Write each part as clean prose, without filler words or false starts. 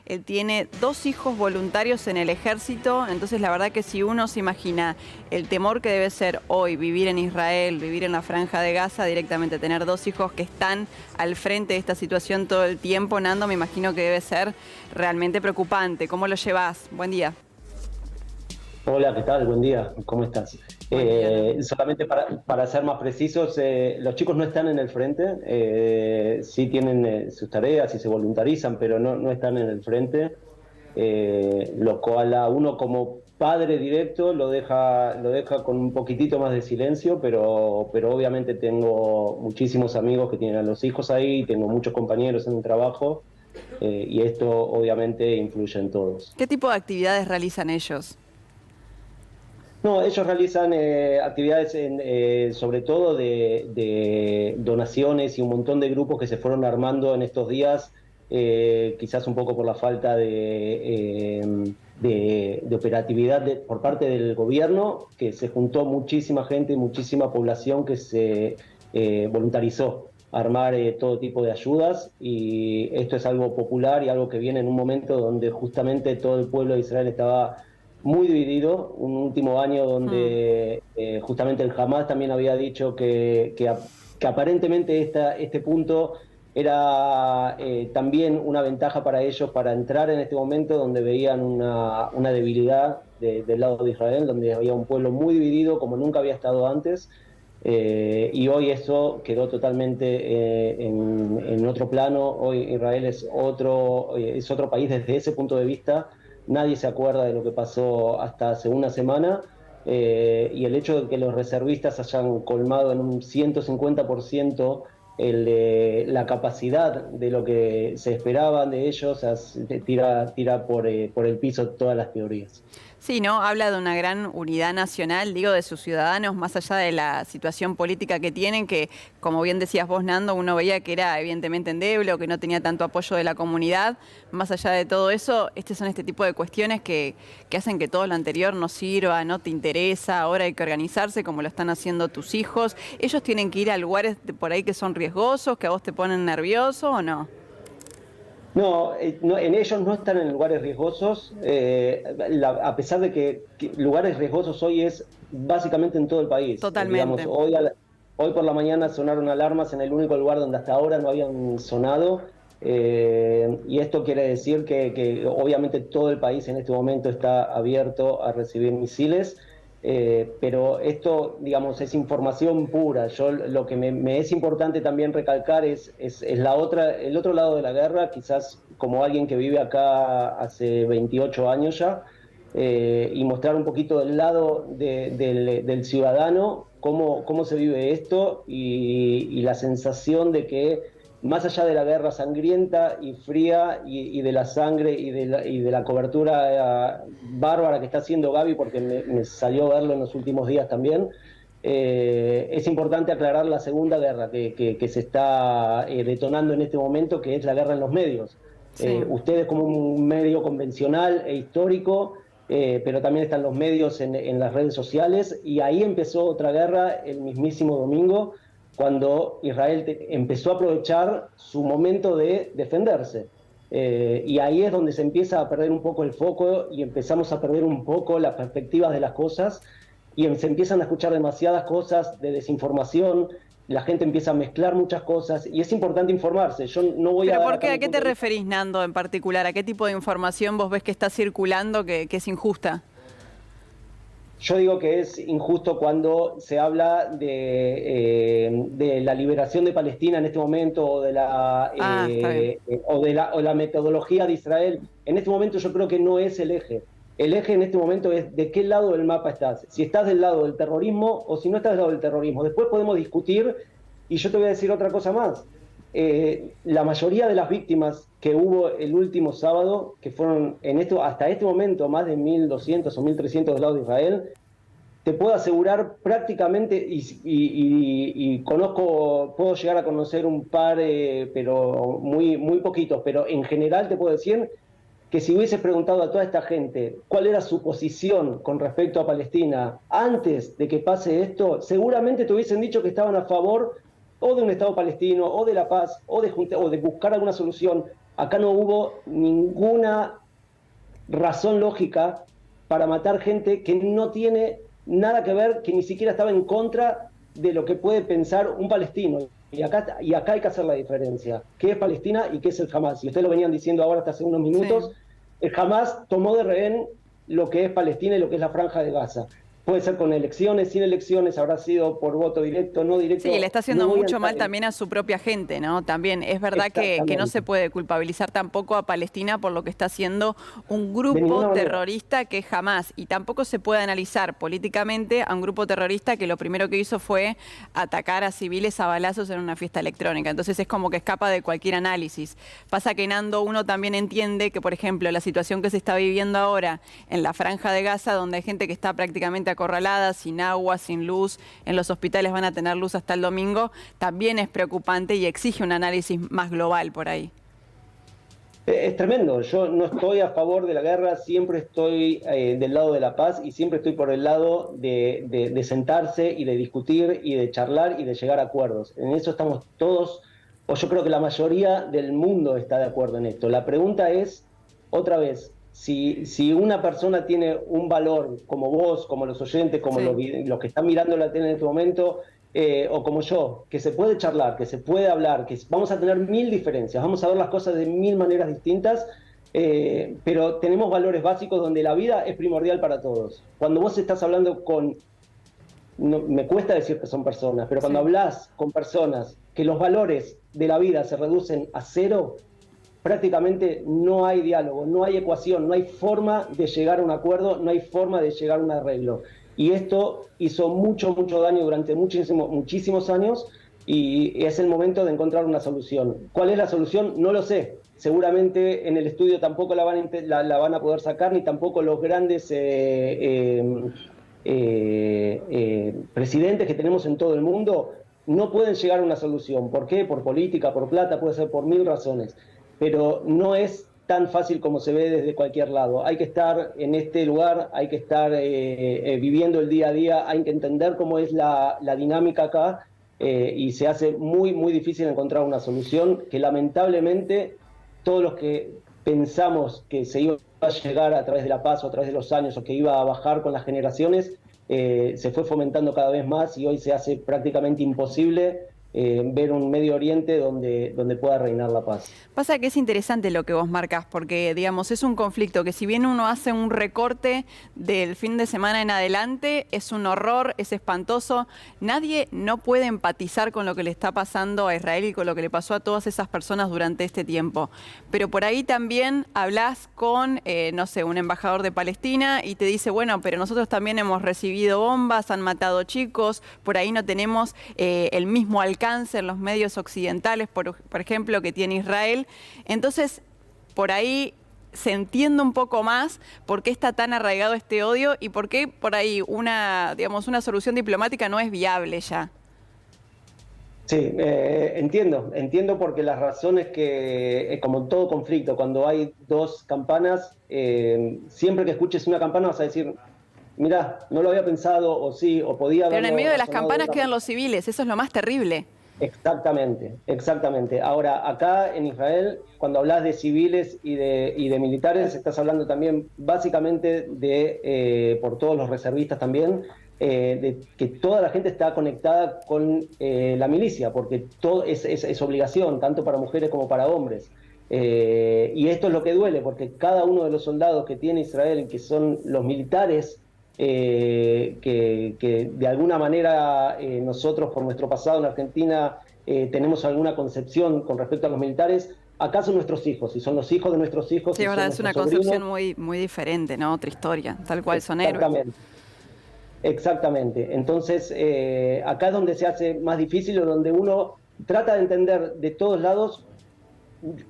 Él tiene 2 hijos voluntarios en el ejército, entonces la verdad que si uno se imagina el temor que debe ser hoy vivir en Israel, vivir en la Franja de Gaza, directamente tener 2 hijos que están al frente de esta situación todo el tiempo, Nando, me imagino que debe ser realmente preocupante. ¿Cómo lo llevas? Buen día. Hola, ¿qué tal? Buen día, ¿cómo estás? Buen día, Nando. Solamente para ser más precisos, los chicos no están en el frente, sí tienen sus tareas y se voluntarizan, pero no están en el frente, lo cual a uno como padre directo lo deja con un poquitito más de silencio, pero obviamente tengo muchísimos amigos que tienen a los hijos ahí, tengo muchos compañeros en el trabajo, y esto obviamente influye en todos. ¿Qué tipo de actividades realizan ellos? No, ellos realizan actividades sobre todo de donaciones y un montón de grupos que se fueron armando en estos días, quizás un poco por la falta de operatividad por parte del gobierno, que se juntó muchísima gente, muchísima población que se voluntarizó a armar todo tipo de ayudas, y esto es algo popular y algo que viene en un momento donde justamente todo el pueblo de Israel estaba muy dividido, un último año Mm. donde justamente el Hamas también había dicho que aparentemente este punto era también una ventaja para ellos para entrar en este momento donde veían una debilidad del lado de Israel, donde había un pueblo muy dividido como nunca había estado antes, y hoy eso quedó totalmente en otro plano. Hoy Israel es otro país desde ese punto de vista. Nadie se acuerda de lo que pasó hasta hace una semana, y el hecho de que los reservistas hayan colmado en un 150% la capacidad de lo que se esperaba de ellos, o sea, tira por el piso todas las teorías. Sí, ¿no? Habla de una gran unidad nacional, digo, de sus ciudadanos, más allá de la situación política que tienen, que, como bien decías vos, Nando, uno veía que era evidentemente endeble o que no tenía tanto apoyo de la comunidad. Más allá de todo eso, son este tipo de cuestiones que hacen que todo lo anterior no sirva, no te interesa, ahora hay que organizarse como lo están haciendo tus hijos. ¿Ellos tienen que ir a lugares por ahí que son riesgosos, que a vos te ponen nervioso o no? No, en ellos no están en lugares riesgosos, a pesar de que lugares riesgosos hoy es básicamente en todo el país. Digamos, Totalmente. hoy por la mañana sonaron alarmas en el único lugar donde hasta ahora no habían sonado, y esto quiere decir que obviamente todo el país en este momento está abierto a recibir misiles. Pero esto, digamos, es información pura. Yo lo que me es importante también recalcar es el otro lado de la guerra, quizás como alguien que vive acá hace 28 años ya, y mostrar un poquito del lado del ciudadano, cómo se vive esto, y la sensación de que más allá de la guerra sangrienta y fría, y de la sangre y de la cobertura bárbara que está haciendo Gaby, porque me salió verlo en los últimos días también, es importante aclarar la segunda guerra que se está detonando en este momento, que es la guerra en los medios. Sí. Ustedes como un medio convencional e histórico, pero también están los medios en las redes sociales, y ahí empezó otra guerra el mismísimo domingo, cuando Israel empezó a aprovechar su momento de defenderse. Y ahí es donde se empieza a perder un poco el foco y empezamos a perder un poco las perspectivas de las cosas, y se empiezan a escuchar demasiadas cosas de desinformación. La gente empieza a mezclar muchas cosas y es importante informarse. Yo no voy a ¿Pero dar por acá qué? ¿A mi qué te punto de vista. referís, Nando, en particular? ¿A qué tipo de información vos ves que está circulando que es injusta? Yo digo que es injusto cuando se habla de la liberación de Palestina en este momento, Ah, está bien. o la metodología de Israel. En este momento yo creo que no es el eje. El eje en este momento es de qué lado del mapa estás. Si estás del lado del terrorismo o si no estás del lado del terrorismo. Después podemos discutir, y yo te voy a decir otra cosa más. La mayoría de las víctimas que hubo el último sábado, que fueron hasta este momento más de 1.200 o 1.300 del lado de Israel, te puedo asegurar prácticamente, y puedo llegar a conocer un par, pero muy, muy poquitos, pero en general te puedo decir que si hubieses preguntado a toda esta gente cuál era su posición con respecto a Palestina antes de que pase esto, seguramente te hubiesen dicho que estaban a favor o de un Estado palestino, o de la paz, o de buscar alguna solución. Acá no hubo ninguna razón lógica para matar gente que no tiene nada que ver, que ni siquiera estaba en contra de lo que puede pensar un palestino. Y acá hay que hacer la diferencia. ¿Qué es Palestina y qué es el Hamas? Y ustedes lo venían diciendo ahora hasta hace unos minutos. Sí. El Hamas tomó de rehén lo que es Palestina y lo que es la Franja de Gaza. Puede ser con elecciones, sin elecciones, habrá sido por voto directo, no directo. Sí, le está haciendo mucho mal también a su propia gente, ¿no? También es verdad que no se puede culpabilizar tampoco a Palestina por lo que está haciendo un grupo terrorista que jamás, y tampoco se puede analizar políticamente a un grupo terrorista que lo primero que hizo fue atacar a civiles a balazos en una fiesta electrónica. Entonces es como que escapa de cualquier análisis. Pasa que, Nando, uno también entiende que, por ejemplo, la situación que se está viviendo ahora en la Franja de Gaza, donde hay gente que está prácticamente acorralada, sin agua, sin luz, en los hospitales van a tener luz hasta el domingo, también es preocupante y exige un análisis más global por ahí. Es tremendo. Yo no estoy a favor de la guerra, siempre estoy del lado de la paz y siempre estoy por el lado de sentarse y de discutir y de charlar y de llegar a acuerdos. En eso estamos todos, o yo creo que la mayoría del mundo está de acuerdo en esto. La pregunta es, otra vez, si una persona tiene un valor como vos, como los oyentes, como los que están mirando la tele en este momento, o como yo, que se puede charlar, que se puede hablar, que vamos a tener 1000 diferencias, vamos a ver las cosas de 1000 maneras distintas, pero tenemos valores básicos donde la vida es primordial para todos. Cuando vos estás hablando con, no, me cuesta decir que son personas, pero cuando hablas con personas que los valores de la vida se reducen a cero, prácticamente no hay diálogo, no hay ecuación, no hay forma de llegar a un acuerdo, no hay forma de llegar a un arreglo. Y esto hizo mucho daño durante muchísimos años y es el momento de encontrar una solución. ¿Cuál es la solución? No lo sé. Seguramente en el estudio tampoco la van a poder sacar, ni tampoco los grandes presidentes que tenemos en todo el mundo no pueden llegar a una solución. ¿Por qué? Por política, por plata, puede ser por 1000 razones. Pero no es tan fácil como se ve desde cualquier lado. Hay que estar en este lugar, hay que estar viviendo el día a día, hay que entender cómo es la dinámica acá y se hace muy difícil encontrar una solución que lamentablemente todos los que pensamos que se iba a llegar a través de la paz o a través de los años o que iba a bajar con las generaciones, se fue fomentando cada vez más y hoy se hace prácticamente imposible ver un Medio Oriente donde pueda reinar la paz. Pasa que es interesante lo que vos marcás, porque, digamos, es un conflicto que si bien uno hace un recorte del fin de semana en adelante, es un horror, es espantoso. Nadie no puede empatizar con lo que le está pasando a Israel y con lo que le pasó a todas esas personas durante este tiempo. Pero por ahí también hablás con, no sé, un embajador de Palestina y te dice, bueno, pero nosotros también hemos recibido bombas, han matado chicos, por ahí no tenemos el mismo alcance en los medios occidentales, por ejemplo, que tiene Israel. Entonces, por ahí se entiende un poco más por qué está tan arraigado este odio y por qué por ahí una solución diplomática no es viable ya. Sí, entiendo porque las razones que, como en todo conflicto, cuando hay dos campanas, siempre que escuches una campana vas a decir, mirá, no lo había pensado, o sí, o podía haberlo. Pero en el medio de las campanas quedan los civiles, eso es lo más terrible. Exactamente. Ahora, acá en Israel, cuando hablas de civiles y de militares, estás hablando también básicamente por todos los reservistas también, de que toda la gente está conectada con la milicia, porque todo es obligación, tanto para mujeres como para hombres. Y esto es lo que duele, porque cada uno de los soldados que tiene Israel, que son los militares, que de alguna manera nosotros por nuestro pasado en Argentina tenemos alguna concepción con respecto a los militares, acá son nuestros hijos y son los hijos de nuestros hijos. Sí, verdad, es una concepción muy diferente, ¿no? Otra historia, tal cual son héroes. Exactamente. Entonces, acá es donde se hace más difícil o donde uno trata de entender de todos lados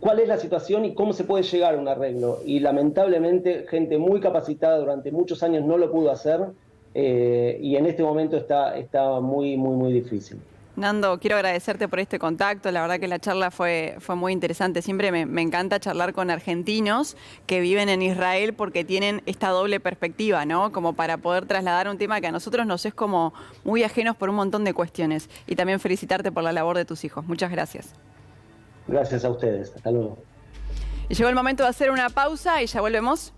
cuál es la situación y cómo se puede llegar a un arreglo. Y lamentablemente gente muy capacitada durante muchos años no lo pudo hacer y en este momento está muy difícil. Nando, quiero agradecerte por este contacto. La verdad que la charla fue muy interesante. Siempre me encanta charlar con argentinos que viven en Israel porque tienen esta doble perspectiva, ¿no? Como para poder trasladar un tema que a nosotros nos es como muy ajenos por un montón de cuestiones. Y también felicitarte por la labor de tus hijos. Muchas gracias. Gracias a ustedes. Hasta luego. Y llegó el momento de hacer una pausa y ya volvemos.